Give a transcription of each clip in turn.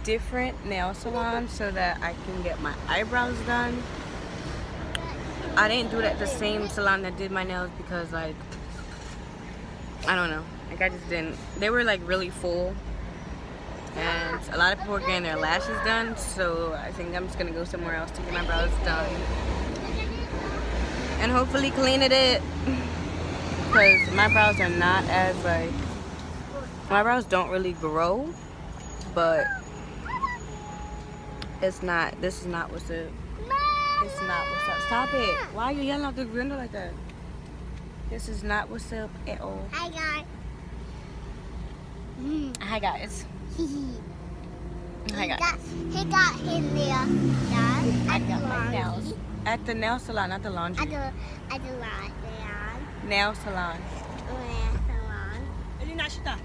different nail salon so that I can get my eyebrows done. I didn't do it at the same salon that did my nails because, like, I don't know. Like, I just didn't. They were, like, really full. And a lot of people were getting their lashes done. So I think I'm just going to go somewhere else to get my brows done. And hopefully clean it. Because my brows are not as, like... My brows don't really grow. But it's not... This is not what's up. It's not what's up. Stop it. Why are you yelling out the window like that? This is not what's up at all. Hi, guys. Hi, guys. Hi, guys. He got his nails done I got my nails. At the nail salon, not the laundry. at the Nail salon. salon.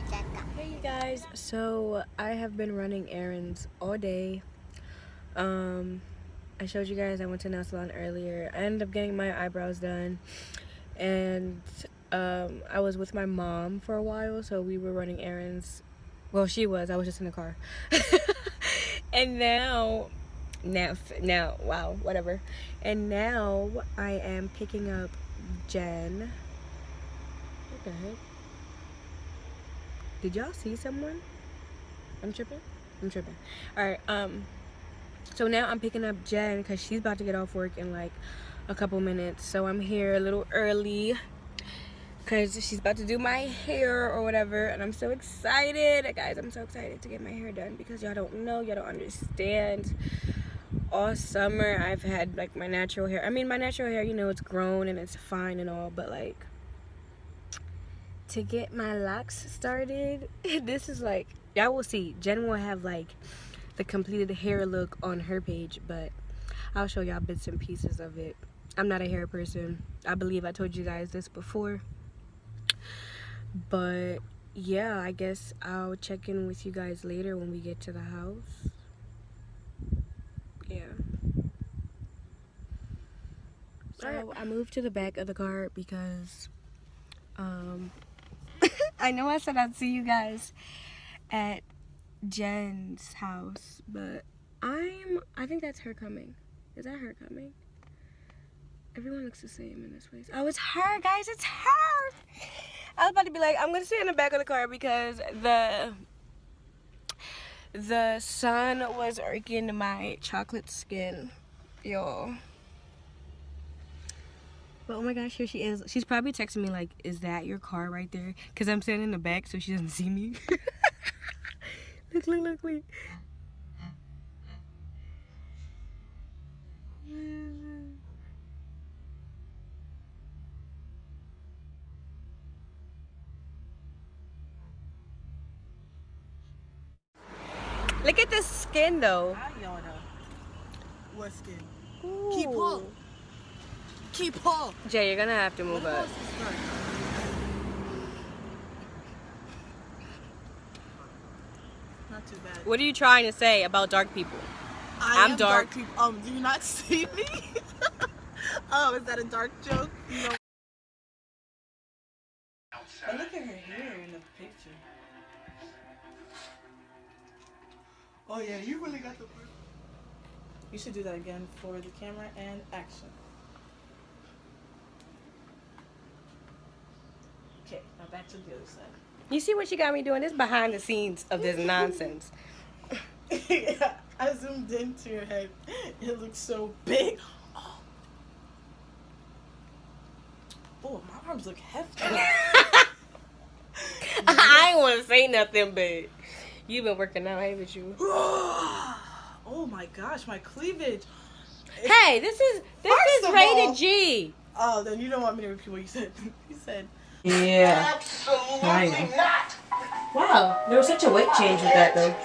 Hey, you guys. So, I have been running errands all day. I showed you guys I went to nail salon earlier. I ended up getting my eyebrows done. And I was with my mom for a while, so we were running errands. Well, she was. I was just in the car. And now, wow, whatever. And now I am picking up Jen. What the heck? Did y'all see someone? I'm tripping. Alright, so now I'm picking up Jen because she's about to get off work in like a couple minutes. So I'm here a little early because she's about to do my hair or whatever. And I'm so excited. Guys, I'm so excited to get my hair done because y'all don't know, y'all don't understand. All summer I've had like my natural hair. I mean, my natural hair, you know, it's grown and it's fine and all. But like, to get my locks started, this is like, y'all will see. Jen will have like the completed hair look on her page, but I'll show y'all bits and pieces of it. I'm not a hair person. I believe I told you guys this before. But yeah, I guess I'll check in with you guys later when we get to the house. Yeah. So I moved to the back of the car because I know I said I'd see you guys at Jen's house, but I think that's her coming. Is that her coming? Everyone looks the same in this place. Oh, it's her, guys. It's her. I was about to be like, I'm gonna sit in the back of the car because the sun was irking my chocolate skin, y'all. But oh my gosh, here she is. She's probably texting me like, is that your car right there? Because I'm sitting in the back so she doesn't see me. Look, wait. Look at the skin though. What skin? Ooh. Keep pull. Jay, you're gonna have to move up. Not too bad. What are you trying to say about dark people? I'm dark. Do you not see me? Oh, is that a dark joke? No. But look at her hair in the picture. Oh yeah, you really got the. You should do that again for the camera and action. Okay, now back to the other side. You see what she got me doing? This behind the scenes of this nonsense. Yeah, I zoomed into your head. It looks so big. Oh, my arms look hefty. I ain't want to say nothing, but you've been working out, haven't you? Oh my gosh, my cleavage. Hey, this is rated G. Oh, then you don't want me to repeat what you said. You said. Yeah. Absolutely not. Wow, there was such a weight change with that though.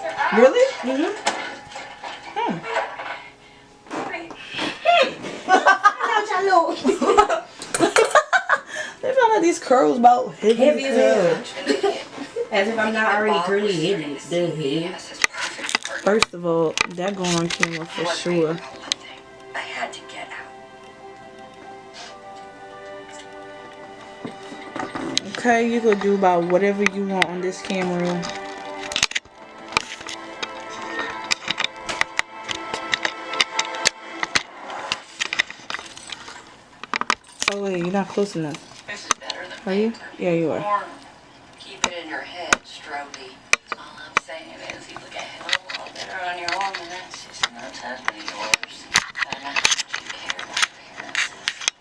Really? Mm-hmm. They found out these curls about Heavy as hell. As if I'm not already curly headed. The head. First of all, that going on camera for sure. I had to get out. Okay, you could do about whatever you want on this camera. you're not close enough. This is better than Are you? paper. Yeah, you are. Or keep it in your head, Strody. All I'm saying is you look a hell of a lot better on your arm than that six-month husband of yours. I don't know how much you care about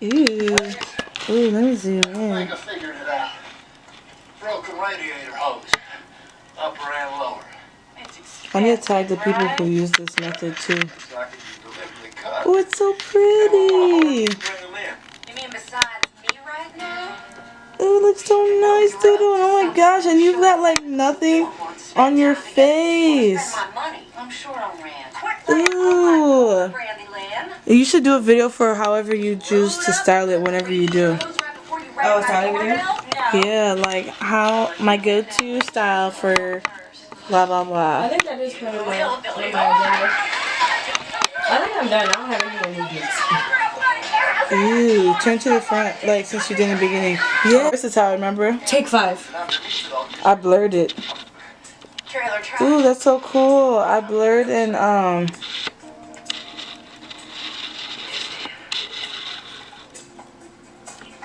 appearances. Ooh. Ooh, let me zoom I in. think I figured it out. Broken radiator hose. Upper and lower. I need to tag the people who use this method too. Looks like it's deliberately cut. Oh, it's so pretty. Bring them in. You mean besides me right now? Oh, it looks so nice, dude. Oh my gosh, and you've got like nothing on your face. Spend my money. I'm short on rent. Quit Ooh. Brandy Lynn. You should do a video for however you choose to style it whenever you do. Oh, a styling video? Yeah, like how my go-to style for blah blah I blah. think that is kind of my agenda. I think I'm done. I don't have any more movements. Ooh, turn to the front, like since you did in the beginning. Yeah, versatile, remember? Take 5. I blurred it. Trailer trash. Ooh, that's so cool. I blurred and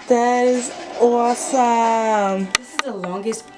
that is awesome. This is the longest